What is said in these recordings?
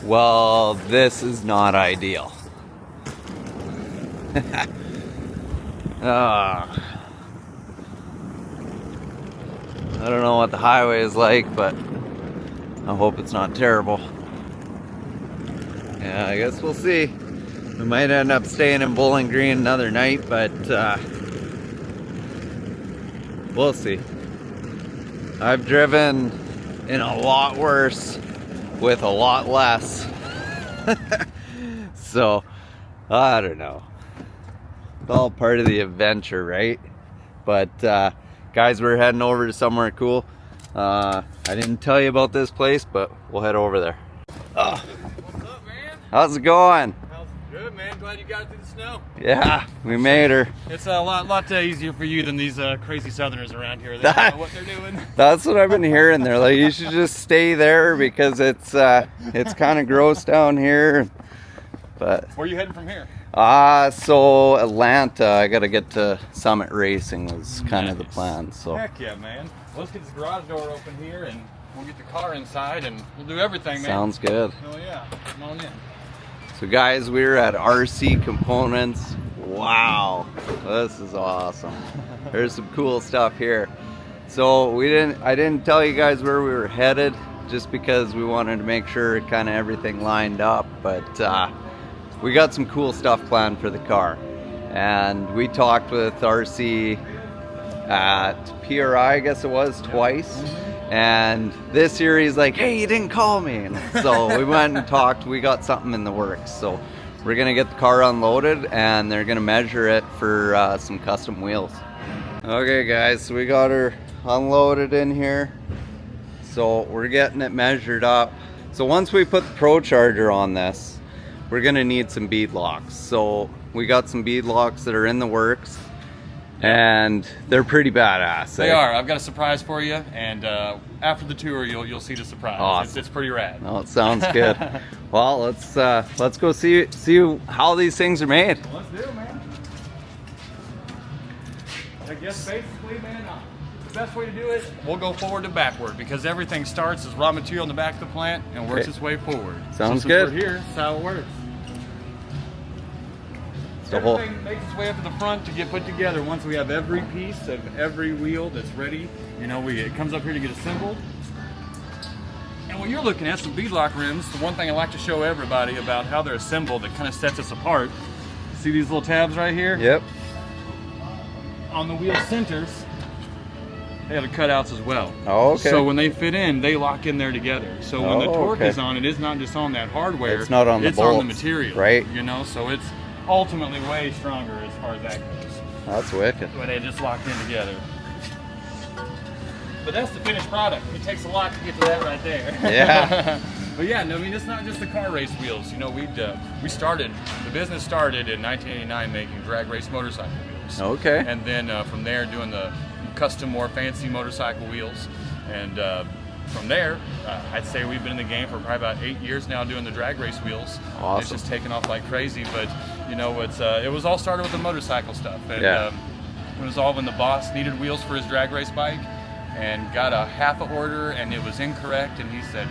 Well, this is not ideal. I don't know what the highway is like, but I hope it's not terrible. Yeah, I guess we'll see. We might end up staying in Bowling Green another night, but we'll see. I've driven in a lot worse with a lot less. So, I don't know. It's all part of the adventure, right? But guys, we're heading over to somewhere cool. I didn't tell you about this place, but we'll head over there. Oh. What's up, man? How's it going? Good, man. Glad you got it through the snow. Yeah, we made her. It's a lot easier for you than these crazy southerners around here. They don't know what they're doing. That's what I've been hearing. They're like, you should just stay there because it's kind of gross down here. But where are you heading from here? So Atlanta. I got to get to Summit Racing was kind of the plan. So heck yeah, man. Let's get this garage door open here and we'll get the car inside and we'll do everything, man. Sounds good. Oh yeah, come on in. So guys, we're at RC Components. Wow, this is awesome. There's some cool stuff here. So I didn't tell you guys where we were headed just because we wanted to make sure kind of everything lined up, but we got some cool stuff planned for the car. And we talked with RC at PRI, I guess it was, twice. And this year he's like, hey, you didn't call me. And so we went and talked. We got something in the works. So we're going to get the car unloaded and they're going to measure it for some custom wheels. Okay, guys, so we got her unloaded in here. So we're getting it measured up. So once we put the Pro Charger on this, we're going to need some beadlocks. So we got some beadlocks that are in the works. And they're pretty badass. They are. I've got a surprise for you, and after the tour, you'll see the surprise. Awesome. It's pretty rad. Oh, it sounds good. Well, let's go see how these things are made. Well, let's do it, man. I guess basically, man, the best way to do it, we'll go forward to backward because everything starts as raw material in the back of the plant and works its way forward. Sounds so good. We're here. That's how it works. Everything makes its way up to the front to get put together. Once we have every piece of every wheel that's ready, you know, it comes up here to get assembled. And when you're looking at some beadlock rims, the one thing I like to show everybody about how they're assembled that kind of sets us apart. See these little tabs right here? Yep. On the wheel centers, they have the cutouts as well. Oh, okay. So when they fit in, they lock in there together. So when the torque is on, it is not just on that hardware. It's not on the bolts. It's on the material. Right. You know, so it's ultimately way stronger as far as that goes. That's wicked. When they just locked in together. But that's the finished product. It takes a lot to get to that right there. Yeah. But yeah, no, I mean, it's not just the car race wheels. You know, the business started in 1989 making drag race motorcycle wheels. Okay. And then from there doing the custom, more fancy motorcycle wheels. And from there, I'd say we've been in the game for probably about 8 years now doing the drag race wheels. Awesome. It's just taken off like crazy, but you know, it was all started with the motorcycle stuff. And it was all when the boss needed wheels for his drag race bike and got a half a order and it was incorrect, and he said,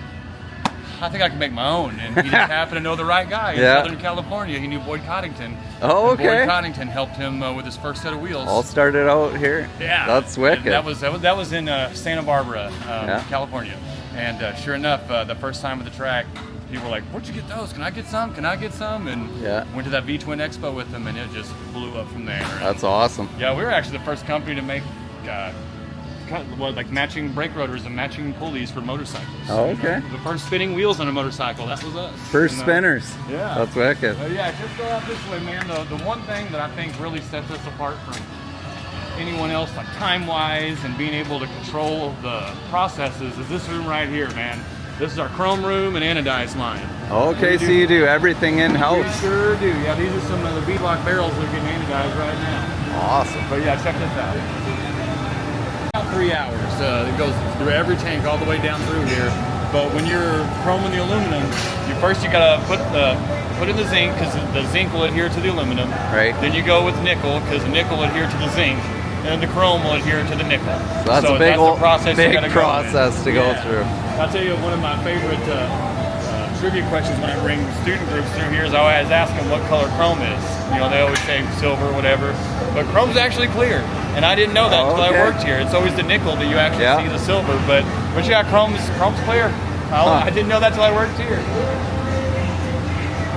I think I can make my own. And he just happened to know the right guy in Southern California. He knew Boyd Coddington. Oh, okay. Boyd Coddington helped him with his first set of wheels. All started out here. Yeah. That's wicked. That was in Santa Barbara, California. And sure enough, the first time at the track, people were like, where'd you get those? Can I get some? Can I get some? And went to that V-Twin Expo with them, and it just blew up from there. That's awesome. Yeah, we were actually the first company to make like matching brake rotors and matching pulleys for motorcycles. Oh, okay. You know, the first spinning wheels on a motorcycle, that was us. First spinners. Yeah. That's wicked. Yeah, just go out this way, man. The one thing that I think really sets us apart from anyone else, like time-wise and being able to control the processes, is this room right here, man. This is our chrome room and anodized line. Okay, so you do everything in-house. We sure do. Yeah, these are some of the beadlock barrels that are getting anodized right now. Awesome. But yeah, check this out. About 3 hours. It goes through every tank all the way down through here. But when you're chroming the aluminum, you gotta put in the zinc because the zinc will adhere to the aluminum. Right. Then you go with nickel because the nickel will adhere to the zinc, and the chrome will adhere to the nickel. So that's a big process to go through. I'll tell you one of my favorite trivia questions when I bring student groups through here is I always ask them what color chrome is. You know, they always say silver, whatever. But chrome's actually clear. And I didn't know that until I worked here. It's always the nickel that you actually see the silver. But yeah, chrome's clear. I didn't know that till I worked here.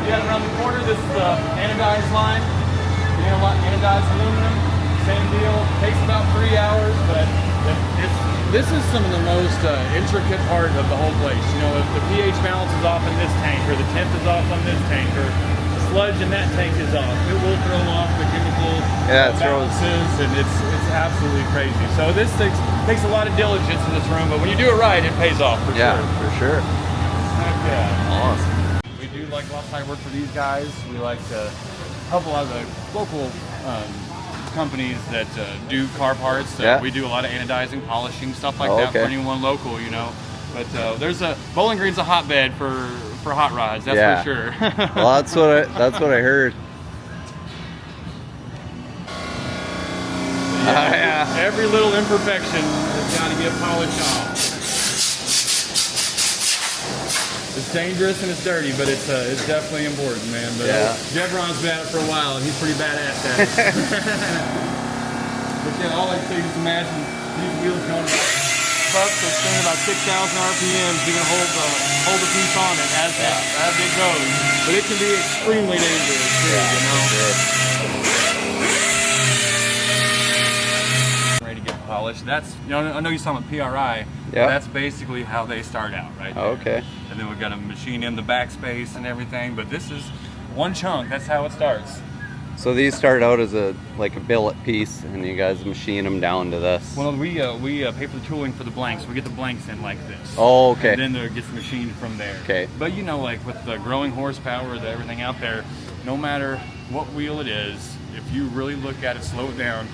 Yeah, around the corner, this is the anodized line. Anodized aluminum, same deal. Takes about 3 hours, but this is some of the most intricate part of the whole place. You know, if the pH balance is off in this tank, or the temp is off on this tank, or the sludge in that tank is off, it will throw off the chemical balances, and it's absolutely crazy. So this takes a lot of diligence in this room, but when you do it right, it pays off for sure. Yeah, for sure. Yeah. Awesome. We do like lots of work for these guys. We like to help a lot of the local companies that do car parts. We do a lot of anodizing, polishing, stuff like that for anyone local, you know. But there's Bowling Green's a hotbed for hot rods, that's for sure. Well, that's what I heard. Every little imperfection has got to get polished off. It's dangerous and it's dirty, but it's definitely important, man. But Jevron's been at it for a while, and he's pretty badass at it. But yeah, all I can say is just imagine these wheels going bucks are spinning about 6,000 RPMs. You can hold the piece on it as it goes, but it can be extremely dangerous too, you know. Ready to get polished. That's, you know, I know you saw them at PRI. That's basically how they start out, right there. Okay. And then we've got a machine in the backspace and everything, but this is one chunk. That's how it starts. So these start out as a billet piece, and you guys machine them down to this. Well, we pay for the tooling for the blanks. We get the blanks in like this. Oh, okay. And then it gets machined from there. Okay. But you know, like with the growing horsepower, everything out there, no matter what wheel it is, if you really look at it, slow it down,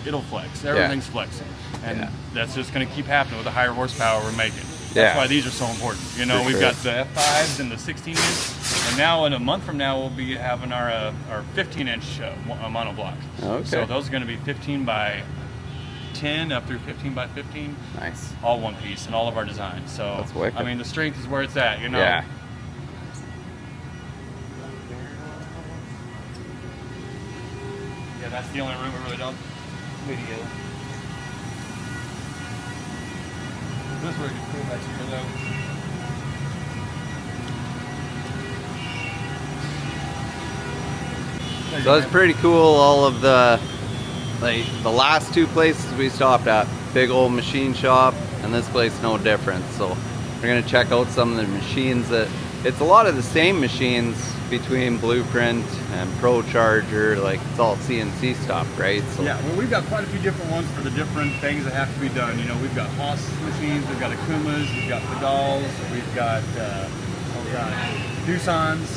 it'll flex. Everything's flexing. And that's just going to keep happening with the higher horsepower we're making. That's why these are so important. You know, we've got the F5s and the 16-inch, and now in a month from now we'll be having our 15-inch monoblock. Okay. So those are going to be 15 by 10 up through 15 by 15. Nice. All one piece in all of our designs. So that's wicked. I mean, the strength is where it's at. You know. Yeah. Yeah, that's the only room we really don't video. This is where you cool back here though. So it's pretty cool. All of the last two places we stopped at, big old machine shop, and this place no different. So we're gonna check out some of the machines it's a lot of the same machines between Blueprint and Pro Charger. Like it's all CNC stuff, right? So yeah, well, we've got quite a few different ones for the different things that have to be done. You know, we've got Haas machines, we've got Akumas, we've got Pedals, we've got Doosan's.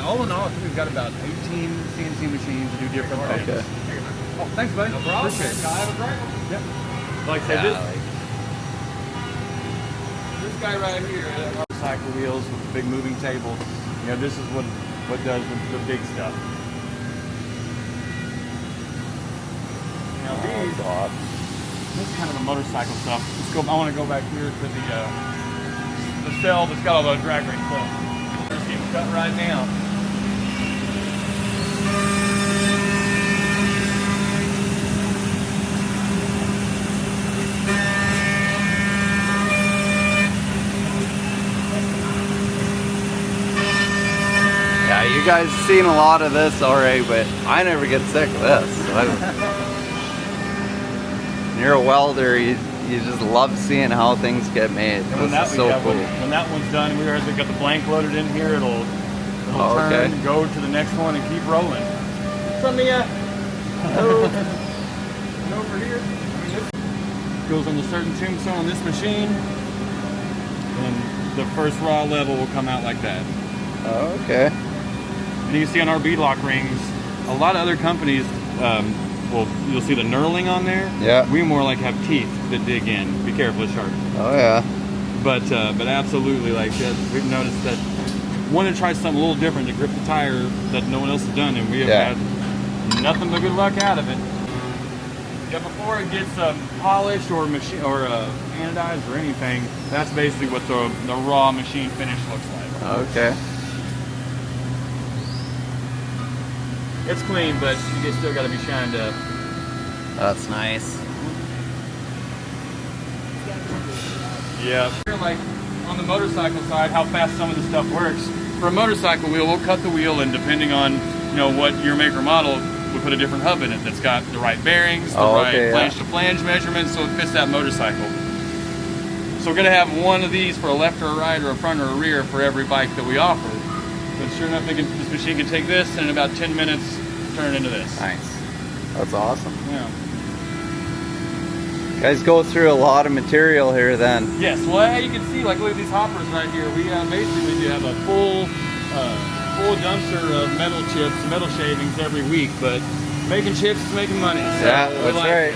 All in all, I think we've got about 18 CNC machines to do different things. Okay. Oh, thanks, buddy. No problem. Appreciate it. Have a great one. Yep. Like I said, this guy right here, cycle wheels with the big moving table. You know, this is what does the big stuff. Now these, this is kind of the motorcycle stuff. Let's go. I want to go back here to the cell that's got all those drag race stuff. Let's get cut right now. You guys seen a lot of this already, but I never get sick of this. You're a welder, you just love seeing how things get made. This is so cool. When that one's done, we already got the blank loaded in here. It'll turn, go to the next one, and keep rolling. From the over here. Goes on the certain tombstone on this machine, and the first raw level will come out like that. Oh, okay. And you can see on our beadlock rings, a lot of other companies, you'll see the knurling on there. Yeah. We more like have teeth that dig in. Be careful, it's sharp. Oh yeah. But absolutely, like we've noticed that wanted to try something a little different to grip the tire that no one else has done, and we have had nothing but good luck out of it. Yeah, before it gets polished or anodized or anything, that's basically what the raw machine finish looks like. Okay. It's clean, but you still got to be shined up. That's nice. Yeah. Like on the motorcycle side, how fast some of the stuff works. For a motorcycle wheel, we'll cut the wheel, and depending on what your make or model, we put a different hub in it that's got the right bearings, the right flange to flange measurements, so it fits that motorcycle. So we're gonna have one of these for a left or a right or a front or a rear for every bike that we offer. But sure enough, this machine can take this and in about 10 minutes turn it into this. Nice. That's awesome. Yeah. You guys go through a lot of material here then. Yes. Well, you can see, like, look at these hoppers right here. We basically do have a full dumpster of metal chips, metal shavings every week. But making chips is making money. So yeah, that's right.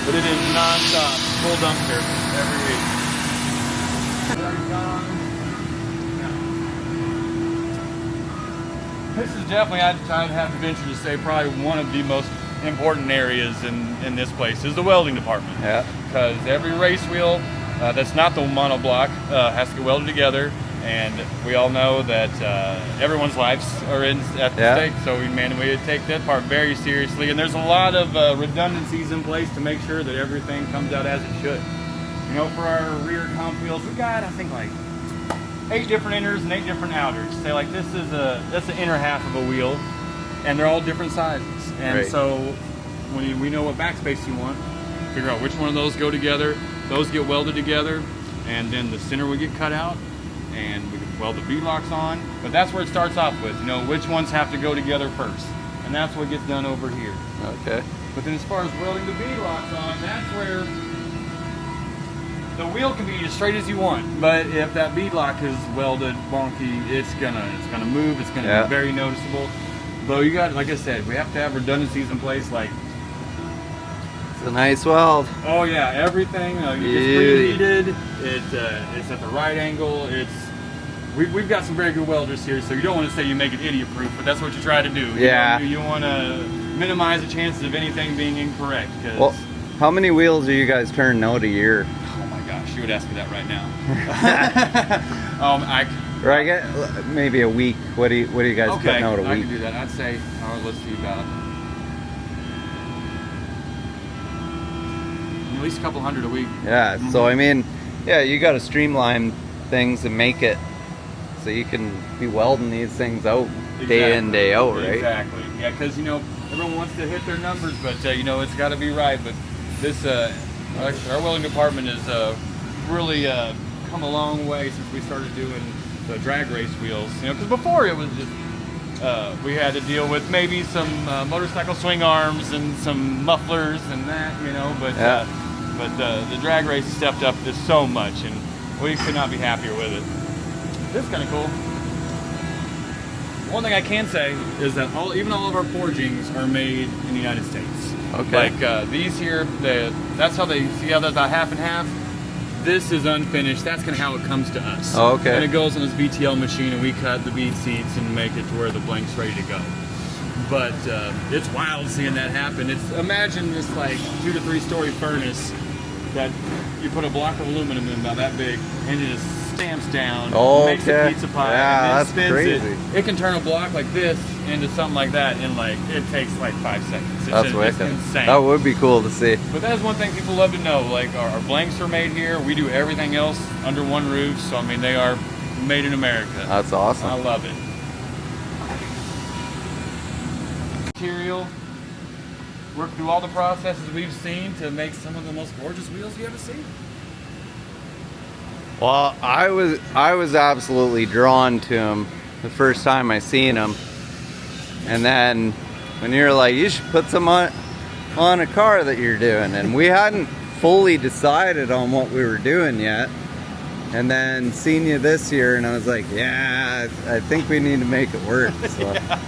But it is non-stop, full dumpster every week. This is definitely, I'd have to venture to say, probably one of the most important areas in this place is the welding department. Yeah. Because every race wheel that's not the monoblock has to get welded together, and we all know that everyone's lives are at stake. So we take that part very seriously, and there's a lot of redundancies in place to make sure that everything comes out as it should. For our rear comp wheels, we got, I think, like 8 different inners and 8 different outers. Say, like, that's the inner half of a wheel, and they're all different sizes. And so when we know what backspace you want, figure out which one of those go together. Those get welded together, and then the center will get cut out, and we can weld the beadlocks on. But that's where it starts off with, which ones have to go together first. And that's what gets done over here. Okay. But then as far as welding the beadlocks on, that's where the wheel can be as straight as you want. But if that beadlock is welded wonky, it's gonna move, it's gonna be very noticeable. Though you got, like I said, we have to have redundancies in place, like it's a nice weld. Oh yeah, everything. It's preheated. It's at the right angle. We've got some very good welders here, so you don't want to say you make it idiot-proof, but that's what you try to do. You want to minimize the chances of anything being incorrect. Well, how many wheels do you guys turn out a year? Oh my gosh, you would ask me that right now. Or I get maybe a week. What do you guys putting out a week? I can do that. I'd say, let's see, about at least a couple hundred a week. Yeah. So I mean, you got to streamline things and make it so you can be welding these things out day in, day out, right? Exactly. Yeah, because everyone wants to hit their numbers, but it's got to be right. But this our welding department has really come a long way since we started doing the drag race wheels. Because before it was just we had to deal with maybe some motorcycle swing arms and some mufflers and that, but the drag race stepped up this so much, and we could not be happier with it. This is kind of cool. One thing I can say is that even all of our forgings are made in the United States. Okay. Like these here, that's how they see how that's about half and half. This is unfinished. That's kind of how it comes to us. Oh, okay. And it goes on this VTL machine, and we cut the bead seats and make it to where the blank's ready to go. But it's wild seeing that happen. Imagine this like 2 to 3 story furnace that you put a block of aluminum in about that big, and it just stamps down, makes a pizza pie, and then spins crazy. It can turn a block like this into something like that in it takes like 5 seconds. That's wicked. Insane. That would be cool to see. But that is one thing people love to know. Like our blanks are made here. We do everything else under one roof. So I mean, they are made in America. That's awesome. I love it. Material. Work through all the processes we've seen to make some of the most gorgeous wheels you ever seen. Well, I was absolutely drawn to them the first time I seen them, and then when you're like, you should put some on a car that you're doing, and we hadn't fully decided on what we were doing yet, and then seen you this year, and I was like, yeah, I think we need to make it work. So. Yeah.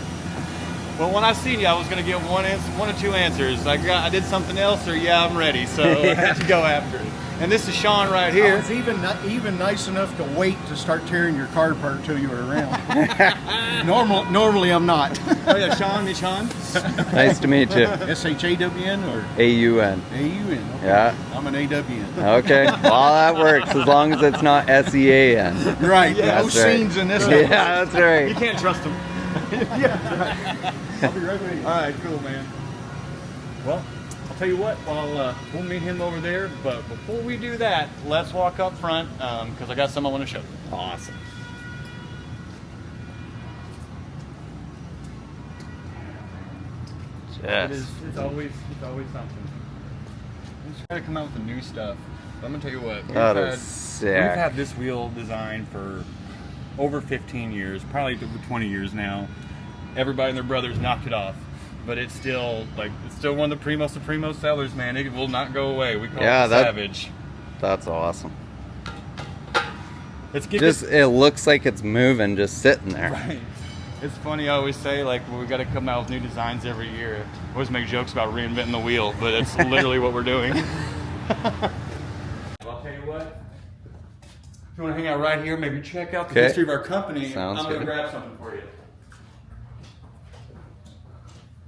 Well, when I seen you, I was gonna get one or two answers. I did something else, or I'm ready. So I had to go after it. And this is Sean right here. It's even nice enough to wait to start tearing your car apart till you were around. Normally I'm not. Oh yeah, Sean, me Sean. Nice to meet you. S-H-A-W-N or? A-U-N. A-U-N. Okay. Yeah. I'm an A-W-N. Okay. Well, that works as long as it's not S-E-A-N. Right. Yeah, no that's right. scenes in this. Yeah, that's right. You can't trust him. Yeah. Right. I'll be right with you. All right, cool, man. Well, I'll tell you what, we'll meet him over there, but before we do that, let's walk up front, because I got something I want to show you. Awesome. Yes. It's always something. We try to come out with the new stuff. But I'm gonna tell you what, That is sick. we've had this wheel designed for over 15 years, probably over 20 years now. Everybody and their brothers knocked it off, but it's still one of the primo supremo sellers, man. It will not go away. We call it the Savage. That's awesome. Let's it looks like it's moving, just sitting there. Right. It's funny, I always say, like, we got to come out with new designs every year. I always make jokes about reinventing the wheel, but it's literally what we're doing. I'll tell you what, if you want to hang out right here, maybe check out the history of our company. Sounds I'm going to good. grab something for you.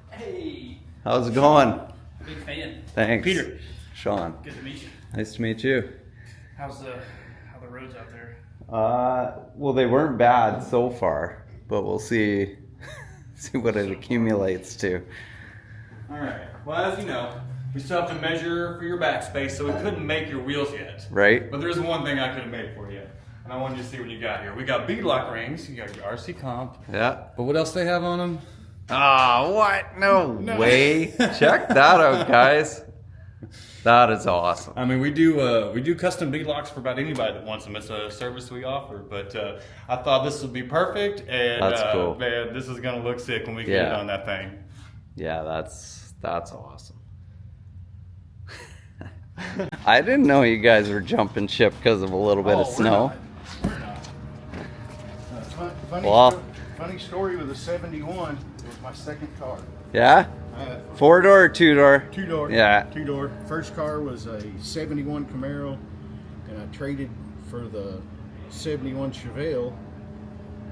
Hey. How's it going? Big fan. Thanks. Peter. Sean. Good to meet you. Nice to meet you. How the roads out there? Well, they weren't bad so far, but we'll see what it accumulates to. All right. Well, as you know, we still have to measure for your backspace, so we couldn't make your wheels yet. Right? But there's one thing I could have made for you, and I wanted you to see what you got here. We got beadlock rings. You got your RC comp. Yeah. But what else they have on them? Ah, what? No way. Check that out, guys. That is awesome. I mean, we do custom beadlocks for about anybody that wants them. It's a service we offer. But I thought this would be perfect, and That's cool. man, this is gonna look sick when we get it on that thing. Yeah, that's awesome. I didn't know you guys were jumping ship because of a little bit of snow. We're not. Well, Funny story with the 71. It was my second car. yeah? 4-door or 2-door? 2-door. Yeah. 2-door. First car was a 71 Camaro, and I traded for the 71 Chevelle.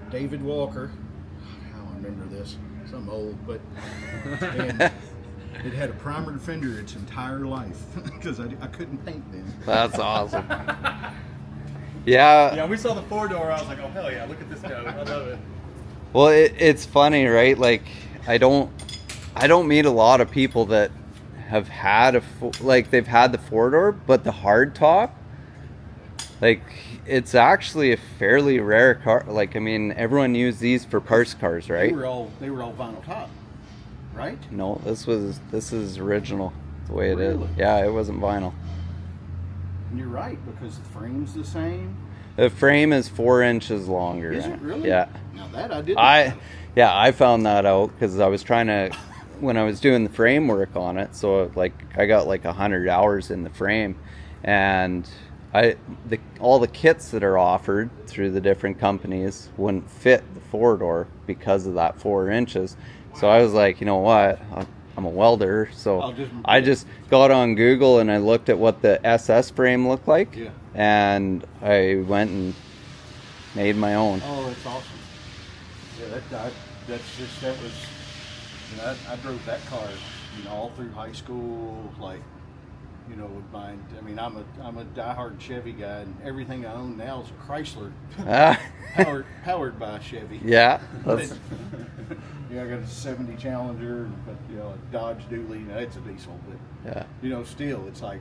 David Walker. How I remember this. I'm old, but and it had a primer fender its entire life because I couldn't paint then. That's awesome. Yeah. Yeah, we saw the 4-door. I was like, oh hell yeah! Look at this guy. I love it. Well, it's funny, right? Like, I don't meet a lot of people that have had they've had the 4-door, but the hard top, like, it's actually a fairly rare car. Like, I mean, everyone used these for parts cars, right? They were all vinyl top, right? No, this is original the way it is. Really? Yeah, it wasn't vinyl. And you're right, because the frame's the same. The frame is 4 inches longer. Is it really? Yeah. Now that I didn't. I found that out because I was trying to, when I was doing the framework on it. So like I got like 100 hours in the frame, and all the kits that are offered through the different companies wouldn't fit the 4-door because of that 4 inches. So I was like, you know what? I'm a welder, so I just got on Google and I looked at what the SS frame looked like, and I went and made my own. Oh, that's awesome. Yeah, that was, you know, I drove that car, you know, all through high school, like, you know, with mine. I mean, I'm a diehard Chevy guy, and everything I own now is a Chrysler, powered by a Chevy. Yeah. Yeah, I got a 70 Challenger, but you know, a Dodge Dually. You know, it's a diesel, but Yeah. you know, still, it's like,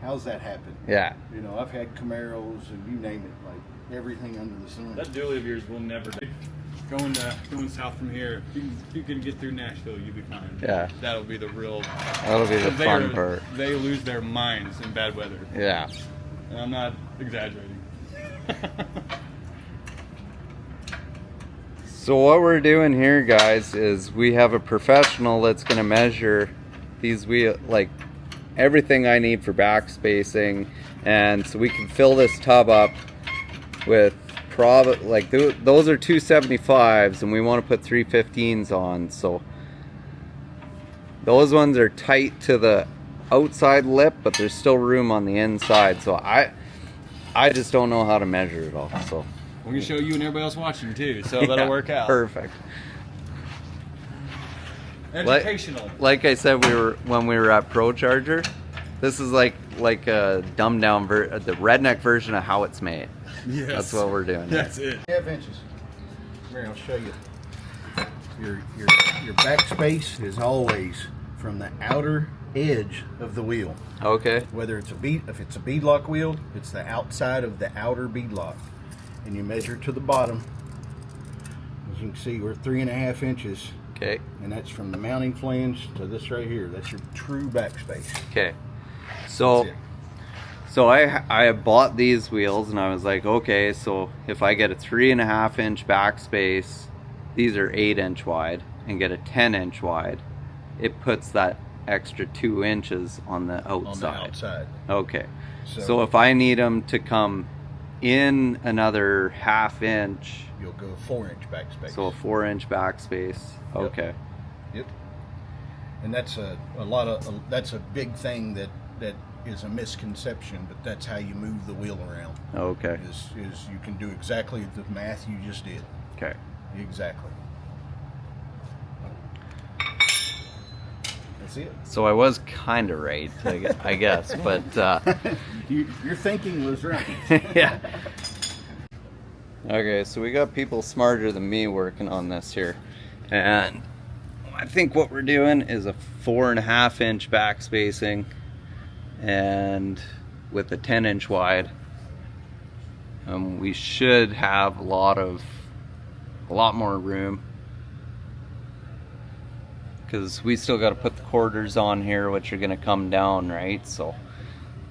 how's that happen? Yeah. You know, I've had Camaros and you name it, like everything under the sun. That dually of yours will never do. Going south from here, if you can get through Nashville, you'll be fine. Yeah. That'll be the real. That'll be the fun part. They lose their minds in bad weather. Yeah. And I'm not exaggerating. So what we're doing here, guys, is we have a professional that's going to measure these wheels, like everything I need for back spacing, and so we can fill this tub up with those are 275s, and we want to put 315s on. So those ones are tight to the outside lip, but there's still room on the inside. So I just don't know how to measure it all. So We're gonna show you and everybody else watching too, so that'll work out. Perfect. Educational. Like I said, when we were at Pro Charger, this is like a dumbed down the redneck version of how it's made. Yes. That's what we're doing. That's it. 1/2 inches. Here, I'll show you. Your backspace is always from the outer edge of the wheel. Okay. Whether it's if it's a beadlock wheel, it's the outside of the outer beadlock, and you measure to the bottom. As you can see, we're 3.5 inches. Okay. And that's from the mounting flange to this right here. That's your true backspace. Okay. So I bought these wheels and I was like, okay, so if I get a 3.5 inch backspace, these are 8-inch wide, and get a 10-inch wide, it puts that extra 2 inches on the outside. On the outside. Okay. So if I need them to come in another 1/2 inch, you'll go 4-inch backspace. so a 4-inch backspace. Okay. Yep. And that's that's a big thing that is a misconception, but that's how you move the wheel around. Okay. Is you can do exactly the math you just did. Okay. Exactly. That's it. So I was kind of right, I guess, but Your thinking was right. yeah. Okay, so we got people smarter than me working on this here, and I think what we're doing is a 4.5 inch back spacing, and with a 10-inch wide, we should have a lot more room, because we still got to put the quarters on here, which are going to come down, right? So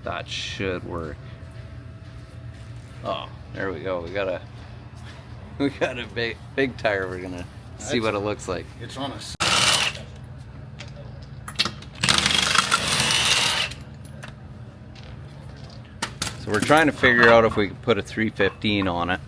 that should work. Oh, there we go. We got a big tire. We're gonna see what it looks like. It's on a. So we're trying to figure out if we can put a 315 on it.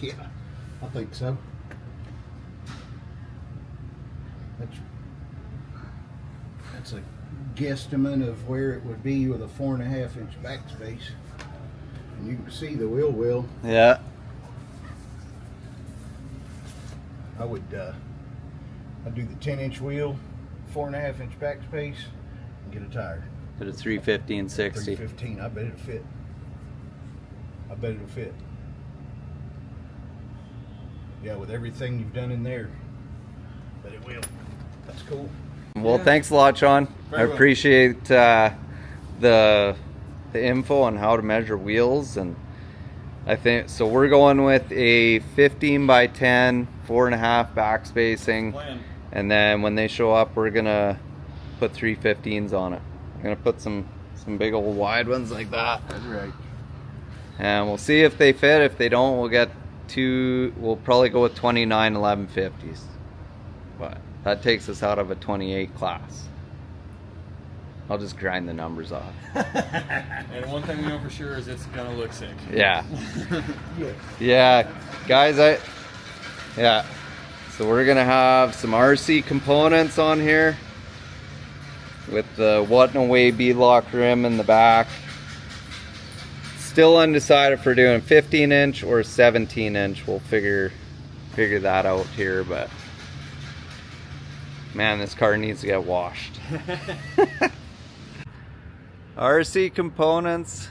Yeah, I think so. That's a guesstimate of where it would be with a 4.5 inch backspace, and you can see the wheel well. Yeah. I'd do the 10-inch wheel, 4.5 inch backspace, and get a tire. Put a 315 60. 315. I bet it'll fit. I bet it'll fit. Yeah, with everything you've done in there, but it will. That's cool. Well, Yeah. thanks a lot, Sean. Very I well. appreciate the info on how to measure wheels, and I think so. We're going with a 15 by 10, 4.5 back spacing, Plan. and then when they show up, we're gonna put 315s on it. I'm gonna put some big old wide ones like that, That's right. and we'll see if they fit. If they don't, we'll probably go with 29 1150s, but that takes us out of a 28 class. I'll just grind the numbers off. And one thing we know for sure is it's gonna look sick. Yeah. Yeah. Yeah, guys, yeah. So we're gonna have some RC components on here with the Nooo Waaay beadlock rim in the back. Still undecided if we're doing 15-inch or 17-inch. We'll figure that out here, but man, this car needs to get washed. RC components.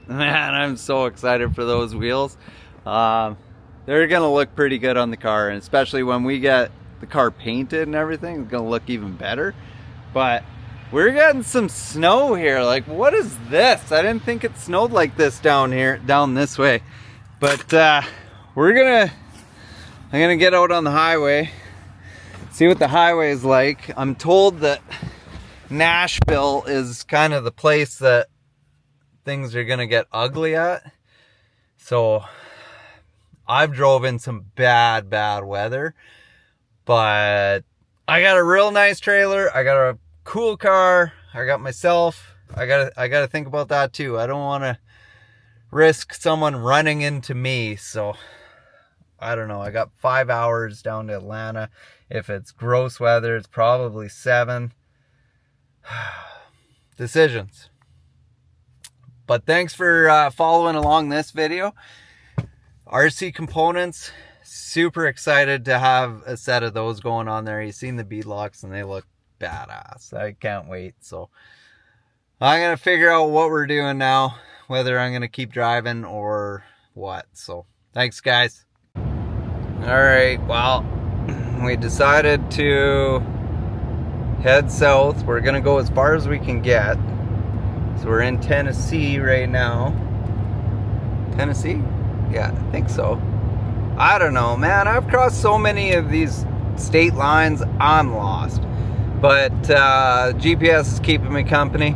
Man, I'm so excited for those wheels. They're gonna look pretty good on the car, and especially when we get the car painted and everything, it's gonna look even better. But we're getting some snow here. Like, what is this? I didn't think it snowed like this down here, down this way. But we're gonna I'm gonna get out on the highway, see what the highway is like. I'm told that Nashville is kind of the place that things are gonna get ugly at. So I've drove in some bad weather, but I got a real nice trailer. I got a cool car. I got myself. I gotta think about that too. I don't want to risk someone running into me. So I don't know. I got 5 hours down to Atlanta. If it's gross weather, it's probably 7. Decisions. But thanks for following along this video. RC Components, super excited to have a set of those going on there. You've seen the beadlocks and they look badass. I can't wait. So I'm going to figure out what we're doing now, whether I'm going to keep driving or what. So thanks, guys. All right, well, we decided to head south. We're going to go as far as we can get. So we're in Tennessee right now. Tennessee? Yeah, I think so. I don't know, man. I've crossed so many of these state lines, I'm lost. But GPS is keeping me company.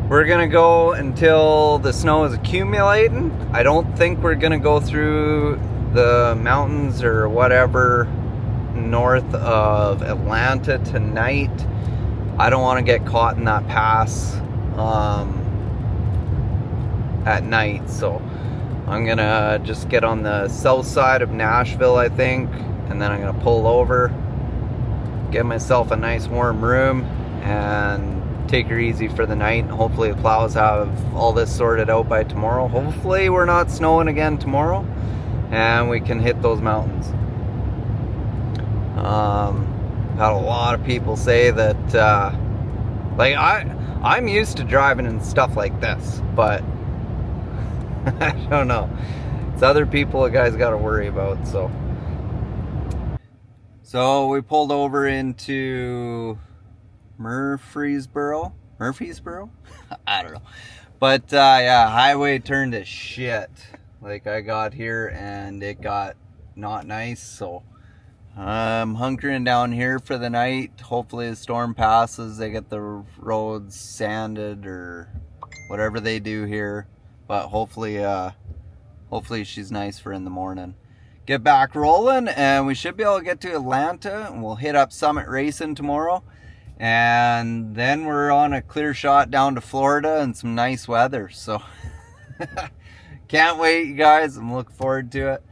We're gonna go until the snow is accumulating. I don't think we're gonna go through the mountains or whatever north of Atlanta tonight. I don't want to get caught in that pass at night, so I'm gonna just get on the south side of Nashville, I think, and then I'm gonna pull over, get myself a nice warm room, and take her easy for the night. Hopefully the plows have all this sorted out by tomorrow. Hopefully we're not snowing again tomorrow, and we can hit those mountains. Had a lot of people say that, like I'm used to driving and stuff like this, but I don't know. It's other people a guy's got to worry about. So we pulled over into Murfreesboro. I don't know. But yeah, highway turned to shit. Like I got here and it got not nice. So I'm hunkering down here for the night. Hopefully the storm passes. They get the roads sanded or whatever they do here. But hopefully she's nice for in the morning. Get back rolling, and we should be able to get to Atlanta, and we'll hit up Summit Racing tomorrow. And then we're on a clear shot down to Florida and some nice weather. So can't wait, you guys. I'm looking forward to it.